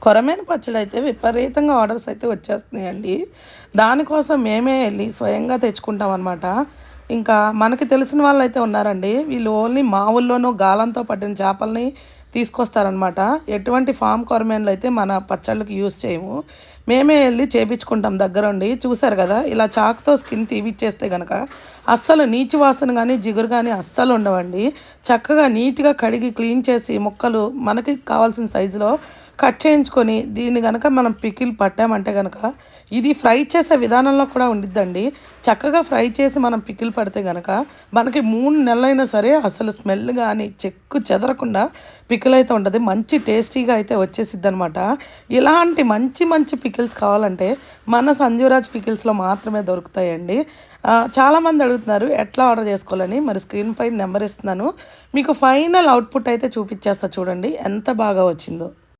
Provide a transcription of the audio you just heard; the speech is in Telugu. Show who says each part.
Speaker 1: కొరమేను పచ్చడి అయితే విపరీతంగా ఆర్డర్స్ అయితే వచ్చేస్తున్నాయండి. దానికోసం మేమే వెళ్ళి స్వయంగా తెచ్చుకుంటాం అనమాట. ఇంకా మనకి తెలిసిన వాళ్ళైతే ఉన్నారండి. వీళ్ళు ఓన్లీ మా ఊళ్ళోనూ గాలంతో పట్టిన చేపల్ని తీసుకొస్తారనమాట. ఎటువంటి ఫామ్ కొరమేన్లు అయితే మన పచ్చళ్ళకి యూజ్ చేయము. మేమే వెళ్ళి చేపించుకుంటాం దగ్గరుండి. చూసారు కదా, ఇలా చాకుతో స్కిన్ తీపిచ్చేస్తే గనక అస్సలు నీచు వాసన కానీ జిగురు కానీ అస్సలు ఉండవండి. చక్కగా నీట్గా కడిగి క్లీన్ చేసి ముక్కలు మనకి కావాల్సిన సైజులో కట్ చేయించుకొని దీన్ని కనుక మనం పికిల్ పట్టామంటే కనుక ఇది ఫ్రై చేసే విధానంలో కూడా ఉండిద్దండి. చక్కగా ఫ్రై చేసి మనం పికిల్ పడితే కనుక మనకి 3 నెలలైనా సరే అసలు స్మెల్ కానీ చెక్కు చెదరకుండా పికిల్ అయితే ఉంటుంది. మంచి టేస్టీగా అయితే వచ్చేసిద్ది అనమాట. ఇలాంటి మంచి మంచి పికిల్స్ కావాలంటే మన సంజీవరాజ్ పికిల్స్లో మాత్రమే దొరుకుతాయండి. చాలామంది అడుగుతున్నారు ఎట్లా ఆర్డర్ చేసుకోవాలని. మరి స్క్రీన్ పై నెంబర్ ఇస్తున్నాను, మీకు ఫైనల్ అవుట్పుట్ అయితే చూపించేస్తా చూడండి ఎంత బాగా వచ్చిందో.